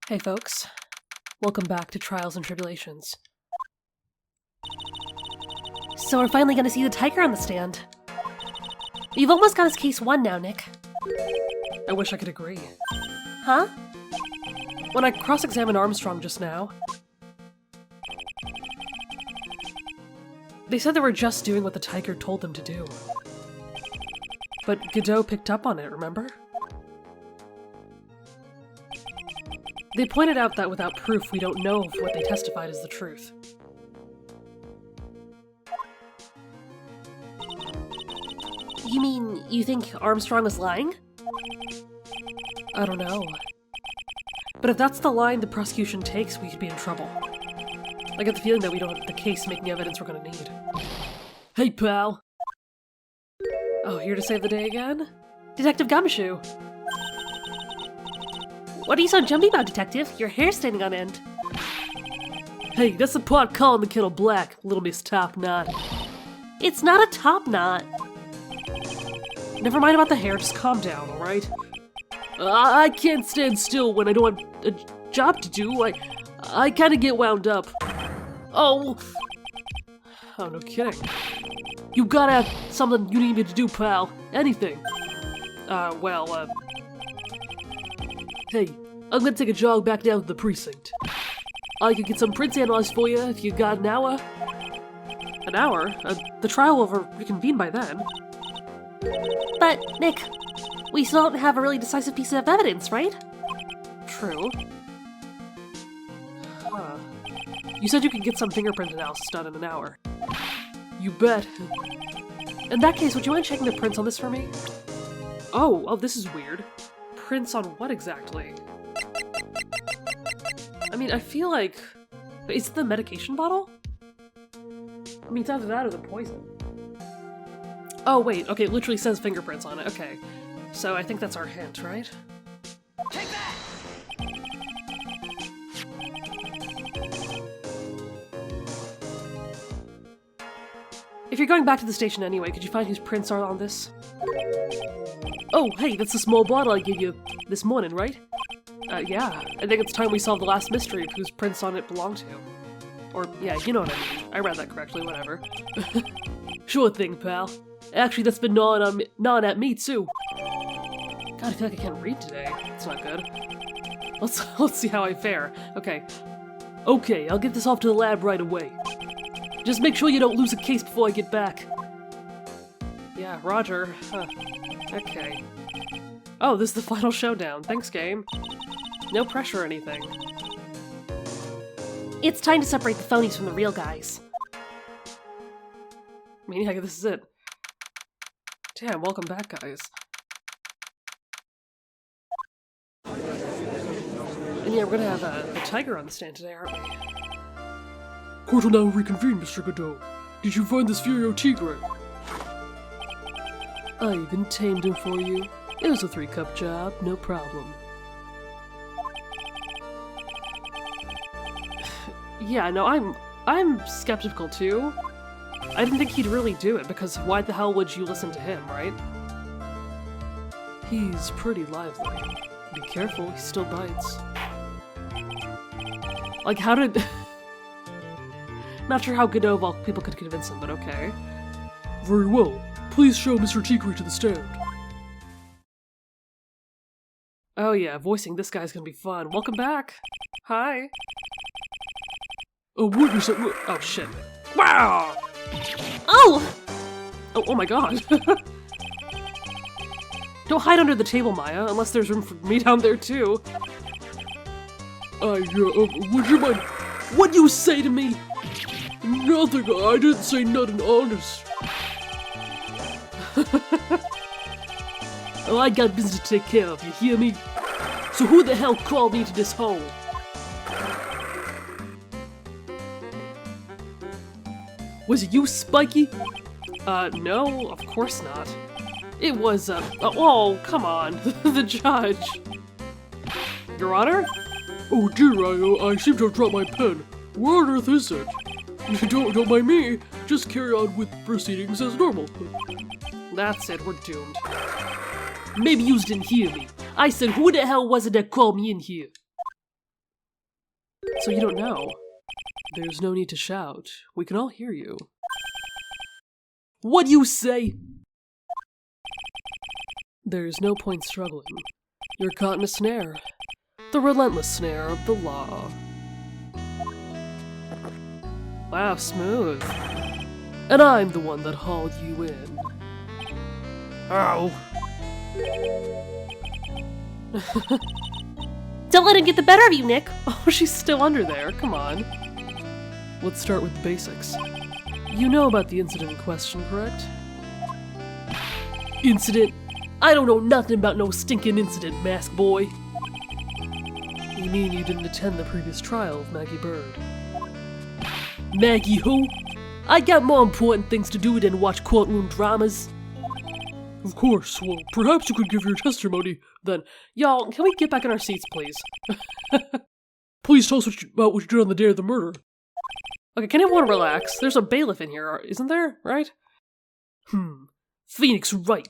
Hey folks, welcome back to Trials and Tribulations. So we're finally gonna see the tiger on the stand. You've almost got his case won now, Nick. I wish I could agree. Huh? When I cross-examined Armstrong just now, they said they were just doing what the tiger told them to do. But Godot picked up on it, remember? They pointed out that without proof, we don't know if what they testified is the truth. You mean, you think Armstrong was lying? I don't know. But if that's the line the prosecution takes, we could be in trouble. I get the feeling that we don't have the case making evidence we're gonna need. Hey, pal! Oh, here to save the day again? Detective Gumshoe! What are you so jumpy about, Detective? Your hair's standing on end. Hey, that's the pot calling the kettle black, Little Miss Top Knot. It's not a top knot. Never mind about the hair, just calm down, alright? I can't stand still when I don't have a job to do. I kinda get wound up. Oh, no kidding. You gotta have something you need me to do, pal. Anything. Hey, I'm gonna take a jog back down to the precinct. I could get some prints analyzed for you if you got an hour. An hour? The trial will have reconvened by then. But, Nick, we still don't have a really decisive piece of evidence, right? True. Huh. You said you could get some fingerprint analysis done in an hour. You bet. In that case, would you mind checking the prints on this for me? Oh, this is weird. Prints on what exactly? I mean, I feel like... Is it the medication bottle? I mean, it's either that or the poison. Oh, wait, okay, it literally says fingerprints on it, okay. So I think that's our hint, right? Take that! If you're going back to the station anyway, could you find whose prints are on this? Oh, hey, that's the small bottle I gave you this morning, right? Yeah. I think it's time we solve the last mystery of whose prints on it belong to. Or, yeah, you know what I mean. I read that correctly, whatever. Sure thing, pal. Actually, that's been gnawing at me, too. God, I feel like I can't read today. It's not good. Let's see how I fare. Okay. Okay, I'll get this off to the lab right away. Just make sure you don't lose a case before I get back. Yeah, roger. Huh. Okay. Oh, this is the final showdown. Thanks, game. No pressure or anything. It's time to separate the phonies from the real guys. I mean, yeah, this is it. Damn, welcome back, guys. And yeah, we're gonna have the tiger on the stand today, aren't we? Court will now reconvene, Mr. Godot. Did you find this Furio Tigre? I even tamed him for you. It was a 3-cup job, no problem. Yeah, no, I'm skeptical too. I didn't think he'd really do it, because why the hell would you listen to him, right? He's pretty lively. Be careful, he still bites. Like, how did... Not sure how Godot of all people could convince him, but okay. Very well. Please show Mr. Tigre to the stand. Oh yeah, voicing this guy's gonna be fun. Welcome back! Hi! Witness it. Oh shit. Wow! Oh! Oh my god. Don't hide under the table, Maya, unless there's room for me down there too. Would you mind? What'd you say to me? Nothing, I didn't say nothing honest. Oh, I got business to take care of, you hear me? So who the hell crawled me to this hole? Was it you, Spiky? No, of course not. It was, oh, come on, the judge. Your Honor? Oh dear, I seem to have dropped my pen. Where on earth is it? Don't mind me, just carry on with proceedings as normal. That's it, we're doomed. Maybe you didn't hear me. I said, who the hell was it that called me in here? So you don't know? There's no need to shout. We can all hear you. What you say? There's no point struggling. You're caught in a snare. The relentless snare of the law. Wow, smooth. And I'm the one that hauled you in. Ow. Don't let him get the better of you, Nick. Oh, she's still under there. Come on. Let's start with the basics. You know about the incident in question, correct? Incident? I don't know nothing about no stinking incident, mask boy. You mean you didn't attend the previous trial of Maggie Bird? Maggie who? I got more important things to do than watch courtroom dramas. Of course. Well, perhaps you could give your testimony then. Y'all, can we get back in our seats, please? Please tell us about what you did on the day of the murder. Okay, can everyone relax? There's a bailiff in here, isn't there? Right? Phoenix Wright.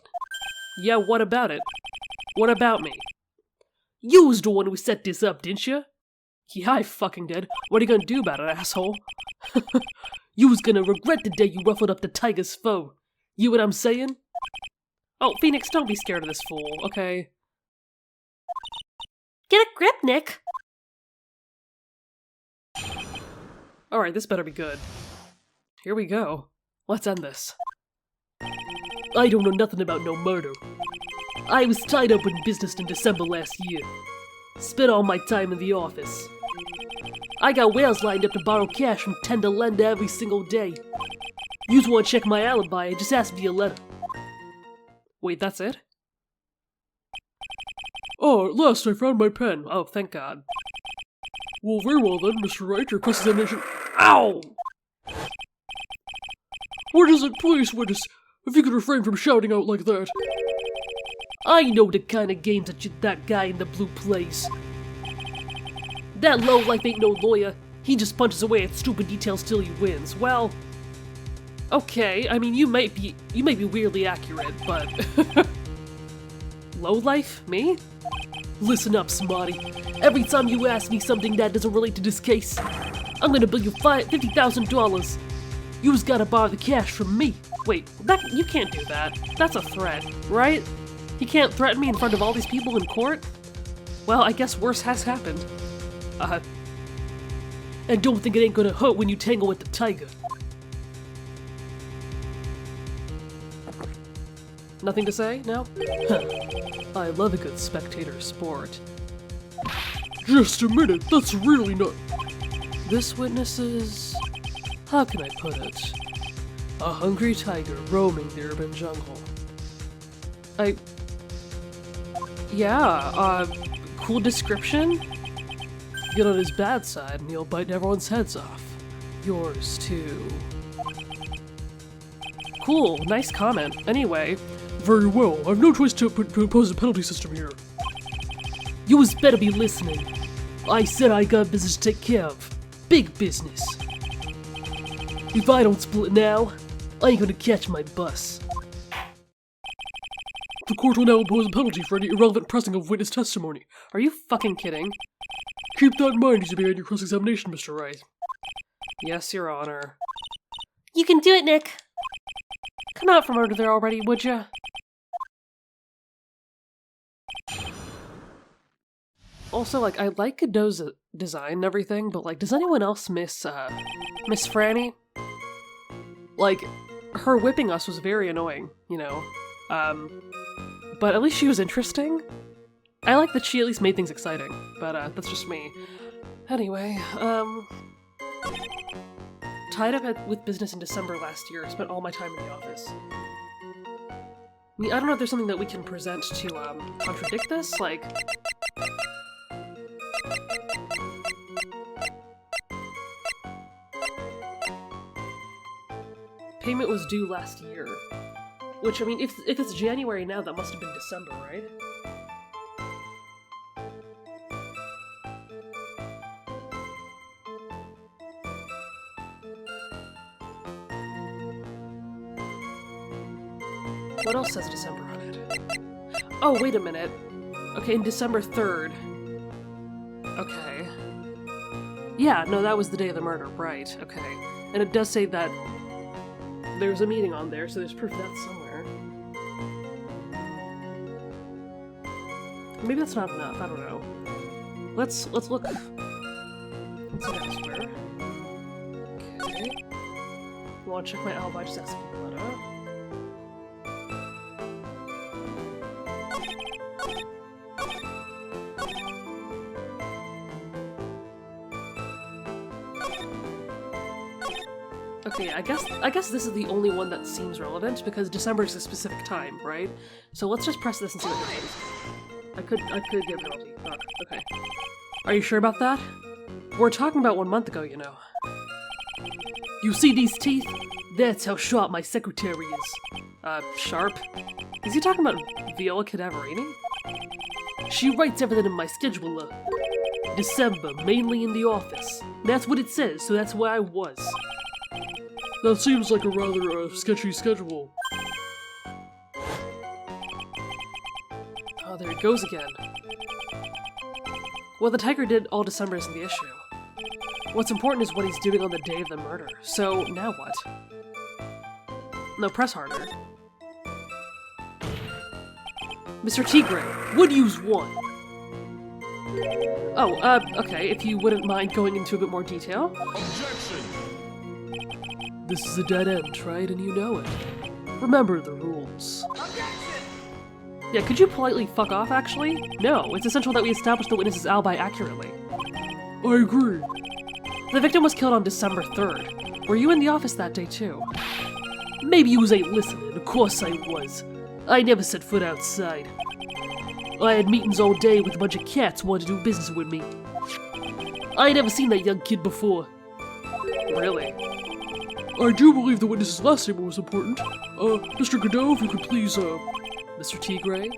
Yeah, what about it? What about me? You was the one who set this up, didn't you? Yeah, I fucking did. What are you gonna do about it, asshole? You was gonna regret the day you ruffled up the tiger's foe. You what I'm saying? Oh, Phoenix, don't be scared of this fool, okay? Get a grip, Nick. Alright, this better be good. Here we go. Let's end this. I don't know nothing about no murder. I was tied up in business in December last year. Spent all my time in the office. I got whales lined up to borrow cash from Tender Lender every single day. Yous want to check my alibi, just ask me a letter. Wait, that's it? Oh, at last I found my pen. Oh, thank God. Well, very well then, Mr. Wright, your cross-examination— Ow! What is it, please, witness? If you could refrain from shouting out like that. I know the kind of games that guy in the blue plays. That lowlife ain't no lawyer. He just punches away at stupid details till he wins. Well, okay, I mean, you may be weirdly accurate, but... Lowlife? Me? Listen up, smarty. Every time you ask me something that doesn't relate to this case, I'm gonna bill you $50,000. You just gotta borrow the cash from me. Wait, you can't do that. That's a threat, right? He can't threaten me in front of all these people in court? Well, I guess worse has happened. And don't think it ain't gonna hurt when you tangle with the tiger. Nothing to say? No? I love a good spectator sport. Just a minute, that's really not— This witness is... how can I put it? A hungry tiger roaming the urban jungle. Yeah, cool description? Get on his bad side and he'll bite everyone's heads off. Yours too. Cool, nice comment. Anyway, Very well, I've no choice to impose a penalty system here. you was better be listening. I said I got business to take care of. Big business. If I don't split now, I ain't gonna catch my bus. The court will now impose a penalty for any irrelevant pressing of witness testimony. Are you fucking kidding? Keep that in mind as you begin your cross-examination, Mr. Wright. Yes, Your Honor. You can do it, Nick. Come out from under there already, would ya? Also, like, I like Godot's design and everything, but, like, does anyone else miss Franny? Like, her whipping us was very annoying, you know? But at least she was interesting. I like that she at least made things exciting, but, that's just me. Anyway, tied up with business in December last year, spent all my time in the office. I mean, I don't know if there's something that we can present to, contradict this, like... Payment was due last year. Which, I mean, if it's January now, that must have been December, right? What else says December on it? Oh, wait a minute. Okay, in December 3rd. Okay. Yeah, no, that was the day of the murder, right, okay. And it does say that there's a meeting on there, so there's proof of that somewhere. Maybe that's not enough, I don't know. Let's look. Let's look elsewhere. Okay. I want to check my alibi, just ask Letta. Okay, I guess this is the only one that seems relevant because December is a specific time, right? So let's just press this and see what happens. I could give penalty. Fuck. Okay. Are you sure about that? We're talking about 1 month ago, you know. You see these teeth? That's how sharp my secretary is. Sharp? Is he talking about Viola Cadaverini? She writes everything in my scheduler. December, mainly in the office. That's what it says, so that's where I was. That seems like a rather sketchy schedule. Oh, there it goes again. Well, the tiger did all December isn't the issue. What's important is what he's doing on the day of the murder. So, now what? No, press harder. Mr. Tigre, would use one. Oh, okay, if you wouldn't mind going into a bit more detail. Objection! This is a dead end, right? And you know it. Remember the rules. Yeah, could you politely fuck off, actually? No, it's essential that we establish the witness's alibi accurately. I agree. The victim was killed on December 3rd. Were you in the office that day, too? Maybe you ain't listening. Of course I was. I never set foot outside. I had meetings all day with a bunch of cats wanting to do business with me. I ain't never seen that young kid before. Really? I do believe the witness's last statement was important. Mr. Godot, if you could please, Mr. Tigre?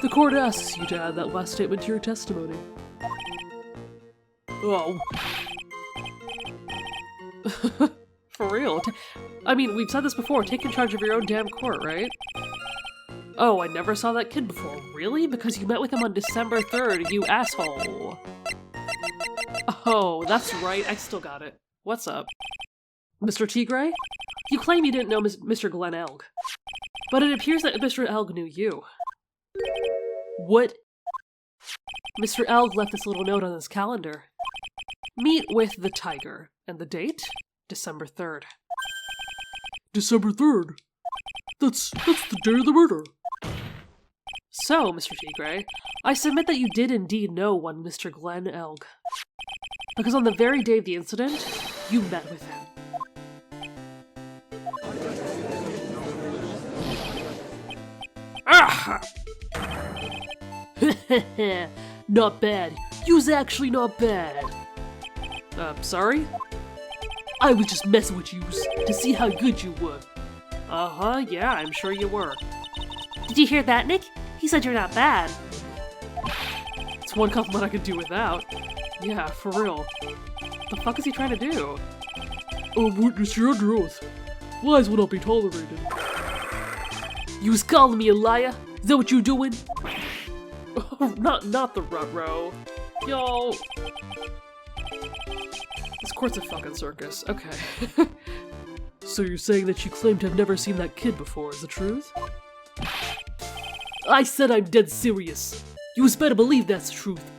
the court asks you to add that last statement to your testimony. Oh. For real? I mean, we've said this before, take in charge of your own damn court, right? Oh, I never saw that kid before. Really? Because you met with him on December 3rd, you asshole. Oh, that's right, I still got it. What's up? Mr. Tigre? You claim you didn't know Mr. Glenn Elg. But it appears that Mr. Elg knew you. What? Mr. Elg left this little note on his calendar. Meet with the tiger. And the date? December 3rd. December 3rd? That's the day of the murder. So, Mr. Tigre, I submit that you did indeed know one Mr. Glenn Elg. Because on the very day of the incident, you met with him. Ah! Not bad. You's actually not bad. Sorry? I was just messing with yous to see how good you were. Uh-huh, yeah, I'm sure you were. Did you hear that, Nick? He said you're not bad. It's one compliment I could do without. Yeah, for real. The fuck is he trying to do? Witness, you're under oath. Lies will not be tolerated. You was calling me a liar? Is that what you doing? Oh, not the ruh-roh. Yo. This court's a fucking circus. Okay. So you're saying that you claim to have never seen that kid before, is the truth? I said I'm dead serious. You was better believe that's the truth.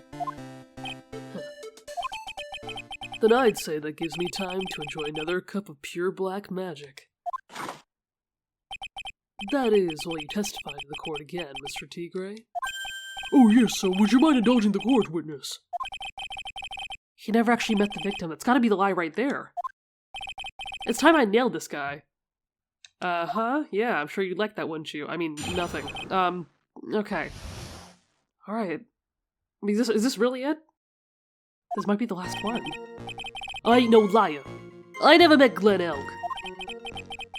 Then I'd say that gives me time to enjoy another cup of pure black magic. That is while you testify to the court again, Mr. Tigre. Oh yes, so would you mind indulging the court, witness? He never actually met the victim. That's gotta be the lie right there. It's time I nailed this guy. Uh-huh, yeah, I'm sure you'd like that, wouldn't you? I mean, nothing. Okay. Alright. I mean, is this really it? This might be the last one. I ain't no liar. I never met Glenn Elg.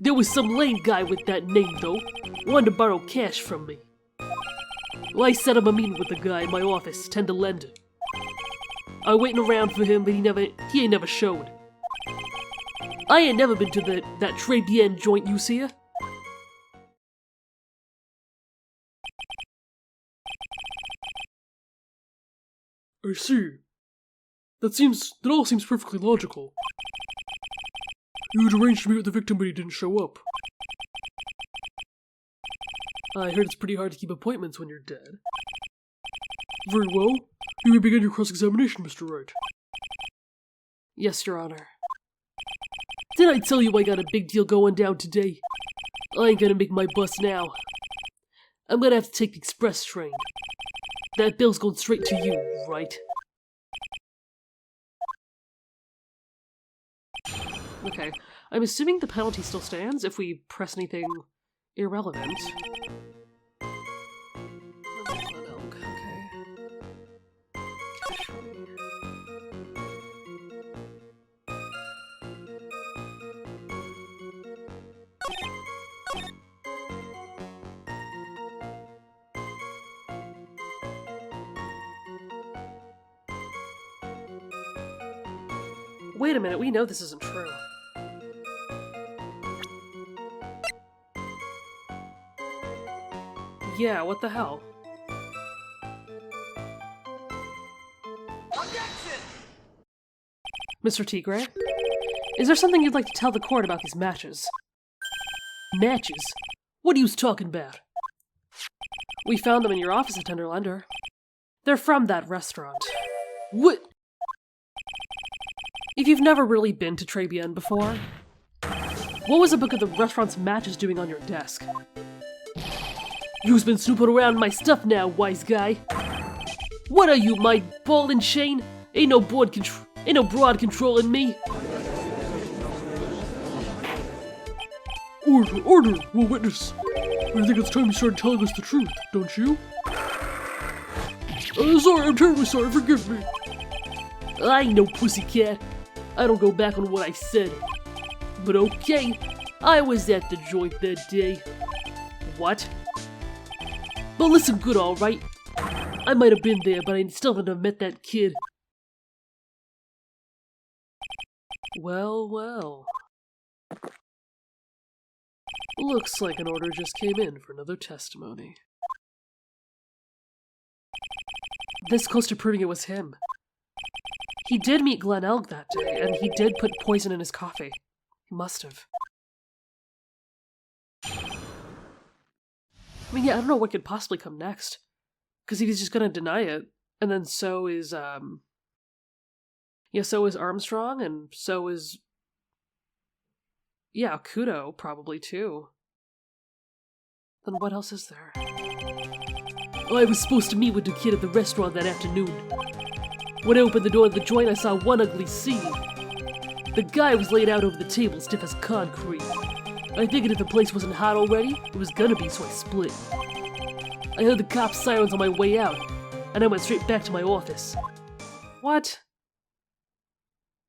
There was some lame guy with that name, though. Wanted to borrow cash from me. Well, I set up a meeting with the guy in my office, tend to lend it. I waiting around for him, but he ain't never showed. I ain't never been to that Trey Bien joint you see ya. I see. That all seems perfectly logical. You had arranged to meet with the victim, but he didn't show up. I heard it's pretty hard to keep appointments when you're dead. Very well. You may begin your cross-examination, Mr. Wright. Yes, Your Honor. Did I tell you I got a big deal going down today? I ain't gonna make my bus now. I'm gonna have to take the express train. That bill's going straight to you, right? Okay, I'm assuming the penalty still stands if we press anything irrelevant. Wait a minute, we know this isn't true. Yeah, what the hell? Objection! Mr. Tigre? Is there something you'd like to tell the court about these matches? Matches? What are you talking about? We found them in your office at Tenderlander. They're from that restaurant. What? If you've never really been to Très Bien before, what was the book of the restaurant's matches doing on your desk? You've been snooping around my stuff now, wise guy. What are you, my ball and chain? Ain't no broad controlling me. Order, we'll witness. I think it's time you started telling us the truth, don't you? Sorry, I'm terribly sorry, forgive me. I ain't no pussycat. I don't go back on what I said. But okay, I was at the joint that day. What? But listen good, alright? I might have been there, but I still haven't have met that kid. Well, well. Looks like an order just came in for another testimony. This close to proving it was him. He did meet Glen Elg that day, and he did put poison in his coffee. He must have. I mean, yeah, I don't know what could possibly come next. Because he's just gonna deny it. And then so is, yeah, so is Armstrong, and so is... yeah, Kudo, probably, too. Then what else is there? I was supposed to meet with the kid at the restaurant that afternoon. When I opened the door of the joint, I saw one ugly scene. The guy was laid out over the table, stiff as concrete. I figured if the place wasn't hot already, it was gonna be, so I split. I heard the cops' sirens on my way out, and I went straight back to my office. What?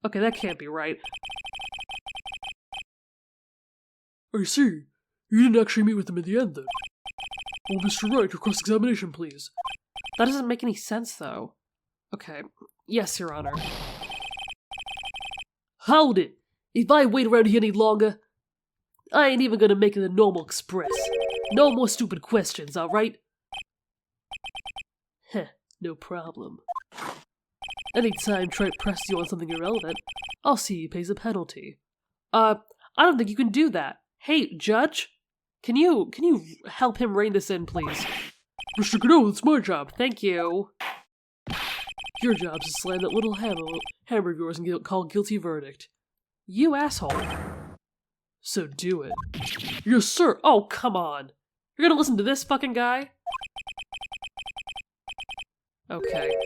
Okay, that can't be right. I see. You didn't actually meet with them in the end, then. Well, Mr. Wright, your cross-examination, please. That doesn't make any sense, though. Okay. Yes, Your Honor. Hold it! If I wait around here any longer, I ain't even gonna make it the normal express. No more stupid questions, alright? Heh, no problem. Anytime Trent presses you on something irrelevant, I'll see he pays a penalty. I don't think you can do that. Hey, Judge? Can you help him rein this in, please? Mr. Godot, that's my job. Thank you. Your job's to slam that little hammer of yours and call guilty verdict. You asshole. So do it. Yes, sir. Oh, come on. You're gonna listen to this fucking guy? Okay.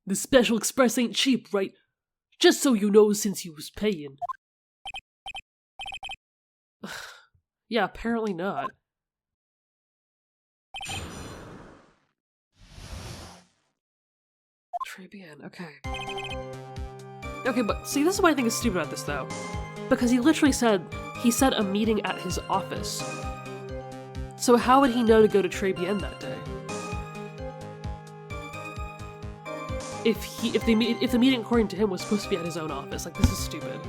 The Special Express ain't cheap, right? Just so you know, since you was paying. Yeah, apparently not. Très bien, okay. Okay, but see, this is what I think is stupid about this, though. Because he literally said he set a meeting at his office. So how would he know to go to Très Bien that day? If the meeting according to him was supposed to be at his own office, like, this is stupid.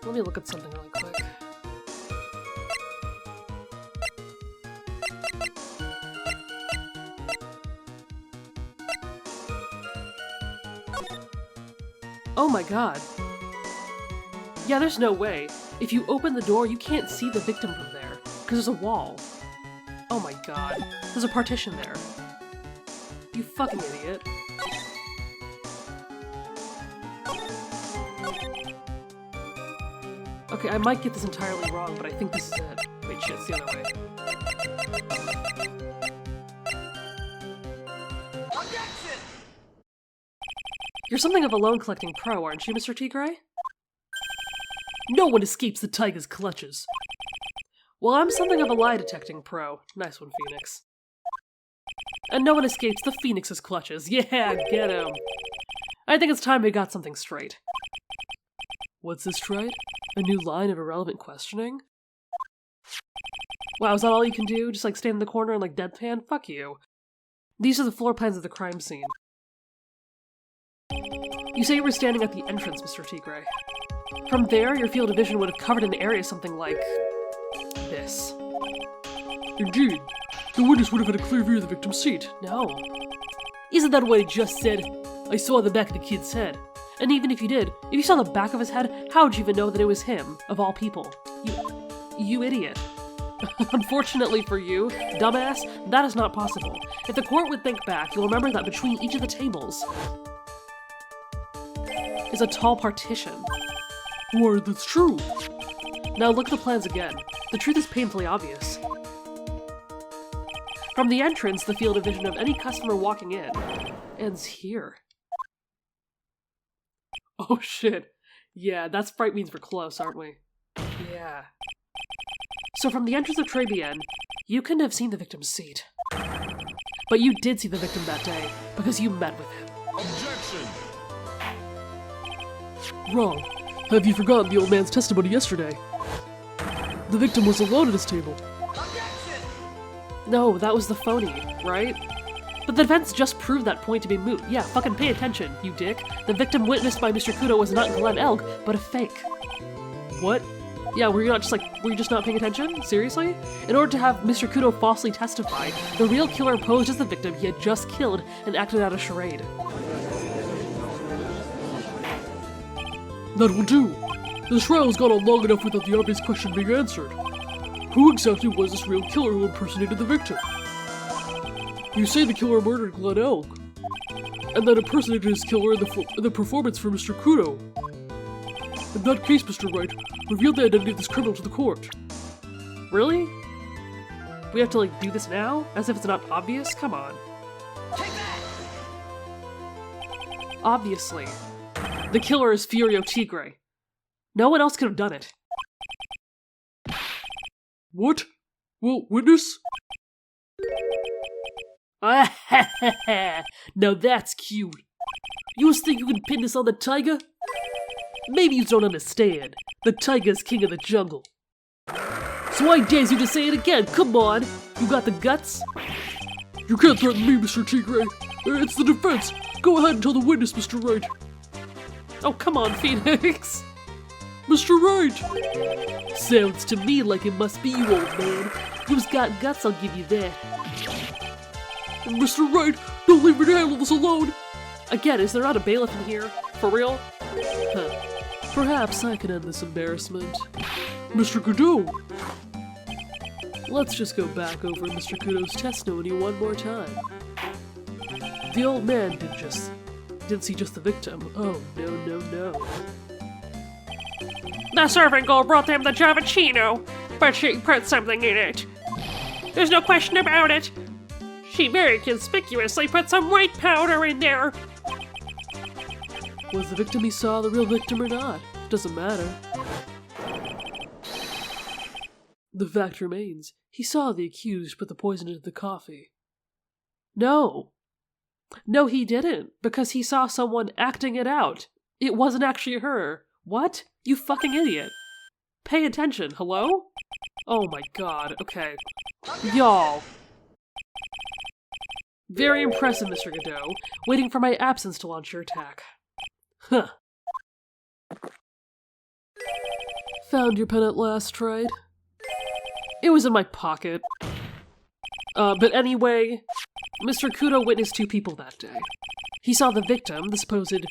Let me look at something really quick. Oh my god. Yeah, there's no way. If you open the door, you can't see the victim from there, because there's a wall. Oh my god. There's a partition there. You fucking idiot. Okay, I might get this entirely wrong, but I think this is it. Wait, shit, it's the other way. Objection! You're something of a loan-collecting pro, aren't you, Mr. T. Gray? No one escapes the tiger's clutches. Well, I'm something of a lie-detecting pro. Nice one, Phoenix. And no one escapes the Phoenix's clutches. Yeah, get him! I think it's time we got something straight. What's this, Wright? A new line of irrelevant questioning? Wow, is that all you can do? Just like stand in the corner and like deadpan? Fuck you. These are the floor plans of the crime scene. You say you were standing at the entrance, Mr. T. Gray. From there, your field of vision would have covered an area something like this. Indeed. The witness would have had a clear view of the victim's seat. No. Isn't that what he just said? I saw the back of the kid's head. And even if you did, if you saw the back of his head, how would you even know that it was him, of all people? You idiot. Unfortunately for you, dumbass, that is not possible. If the court would think back, you'll remember that between each of the tables is a tall partition. Why, that's true. Now look at the plans again. The truth is painfully obvious. From the entrance, the field of vision of any customer walking in ends here. Oh shit. Yeah, that's bright means we're close, aren't we? Yeah. So from the entrance of Tray Bien, you couldn't have seen the victim's seat. But you did see the victim that day, because you met with him. Objection! Wrong. Have you forgotten the old man's testimony yesterday? The victim was alone at his table. Objection! No, that was the phony, right? But the defense just proved that point to be moot. Yeah, fucking pay attention, you dick. The victim witnessed by Mr. Kudo was not Glenn Elk, but a fake. What? Yeah, were you just not paying attention? Seriously? In order to have Mr. Kudo falsely testify, the real killer posed as the victim he had just killed and acted out a charade. That will do. The trial has gone on long enough without the obvious question being answered. Who exactly was this real killer who impersonated the victim? You say the killer murdered Glenn Elk, and then impersonated his killer in the performance for Mr. Kudo. In that case, Mr. Wright, reveal the identity of this criminal to the court. Really? We have to, like, do this now? As if it's not obvious? Come on. Take that! Obviously. The killer is Furio Tigre. No one else could have done it. What? Well, witness? Now that's cute. You think you can pin this on the tiger? Maybe you don't understand. The tiger's king of the jungle. So I dare you to say it again, come on! You got the guts? You can't threaten me, Mr. Tigre. It's the defense. Go ahead and tell the witness, Mr. Wright. Oh, come on, Phoenix! Mr. Wright! Sounds to me like it must be you, old man. You've got guts, I'll give you that. Mr. Wright, don't leave me to handle this alone! Again, is there not a bailiff in here? For real? Huh. Perhaps I can end this embarrassment. Mr. Kudo! Let's just go back over Mr. Kudo's testimony one more time. The old man didn't see just the victim. Oh, no. The servant girl brought them the Javicino, but she put something in it. There's no question about it. She very conspicuously put some white powder in there. Was the victim he saw the real victim or not? Doesn't matter. The fact remains, he saw the accused put the poison into the coffee. No, he didn't, because he saw someone acting it out. It wasn't actually her. What? You fucking idiot. Pay attention, hello? Oh my god, okay. Y'all. Very impressive, Mr. Godot. Waiting for my absence to launch your attack. Huh. found your pen at last, Wright. It was in my pocket. But anyway, Mr. Kudo witnessed two people that day. He saw the victim, the supposed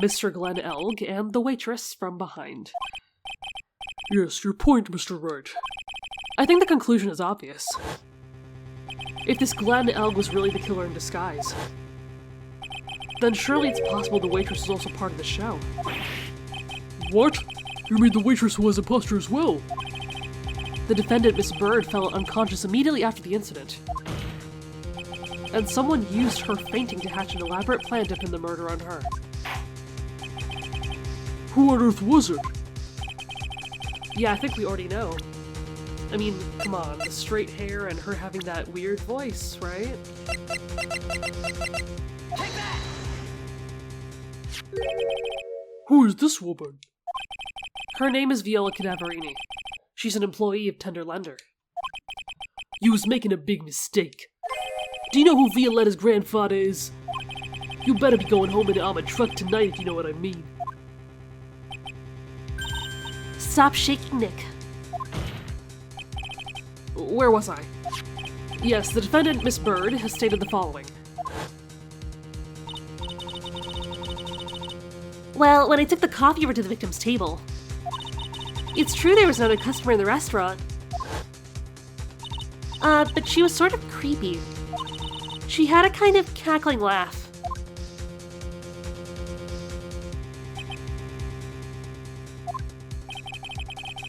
Mr. Glenn Elg, and the waitress from behind. Yes, your point, Mr. Wright. I think the conclusion is obvious. If this Glenn Elg was really the killer in disguise, then surely it's possible the waitress is also part of the show. What? You mean the waitress was an imposter as well? The defendant, Miss Bird, fell unconscious immediately after the incident. And someone used her fainting to hatch an elaborate plan to pin the murder on her. Who on earth was it? Yeah, I think we already know. I mean, come on, the straight hair and her having that weird voice, right? Take that! Who is this woman? Her name is Viola Cadaverini. She's an employee of Tender Lender. You was making a big mistake. Do you know who Violetta's grandfather is? You better be going home in the armored truck tonight if you know what I mean. Stop shaking, Nick. Where was I? Yes, the defendant, Miss Bird, has stated the following. Well, when I took the coffee over to the victim's table, it's true there was another customer in the restaurant. But she was sort of creepy. She had a kind of cackling laugh.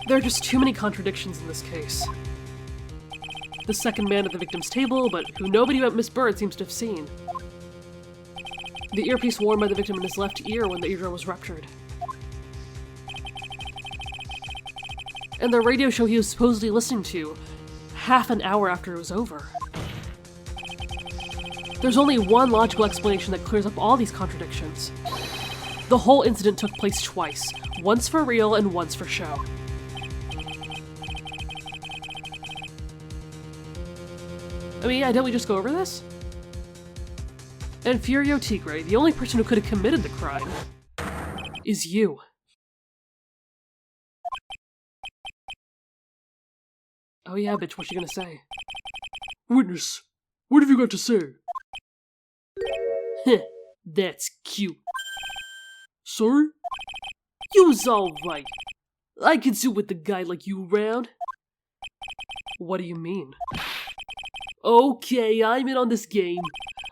There are just too many contradictions in this case. The second man at the victim's table, but who nobody but Miss Bird seems to have seen. The earpiece worn by the victim in his left ear when the eardrum was ruptured. And the radio show he was supposedly listening to half an hour after it was over. There's only one logical explanation that clears up all these contradictions. The whole incident took place twice, once for real and once for show. I mean, yeah, didn't we just go over this? And Furio Tigre, the only person who could have committed the crime, is you. Oh yeah, bitch, what you gonna say? Witness, what have you got to say? Heh, that's cute. Sorry? You was alright. I can sit with a guy like you around. What do you mean? Okay, I'm in on this game.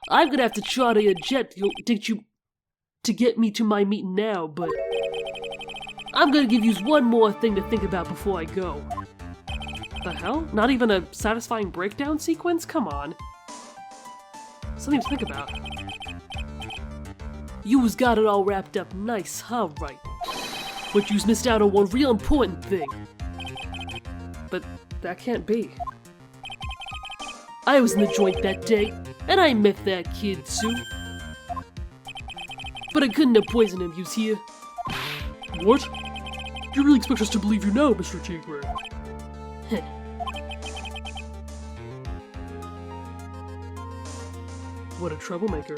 I'm gonna have to charter a jet to get me to my meeting now, but I'm gonna give you one more thing to think about before I go. The hell? Not even a satisfying breakdown sequence? Come on. Something to think about. You's got it all wrapped up nice, huh, Wright? But you's missed out on one real important thing. But that can't be. I was in the joint that day, and I met that kid too. But I couldn't have poisoned him, you's here. What? You really expect us to believe you now, Mr. Tigre? What a troublemaker.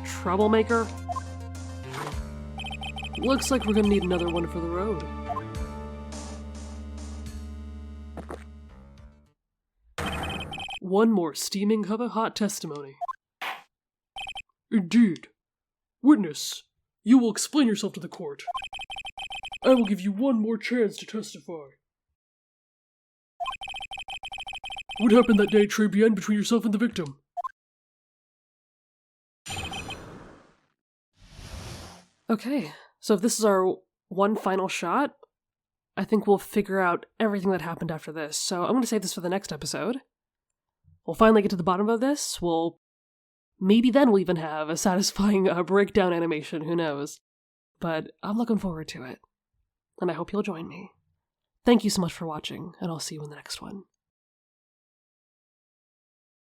Troublemaker? Looks like we're gonna need another one for the road. One more steaming cup of hot testimony. Indeed. Witness, you will explain yourself to the court. I will give you one more chance to testify. What happened that day, Très Bien, between yourself and the victim? Okay, so if this is our one final shot, I think we'll figure out everything that happened after this. So I'm going to save this for the next episode. We'll finally get to the bottom of this. Maybe then we'll even have a satisfying breakdown animation, who knows. But I'm looking forward to it. And I hope you'll join me. Thank you so much for watching, and I'll see you in the next one.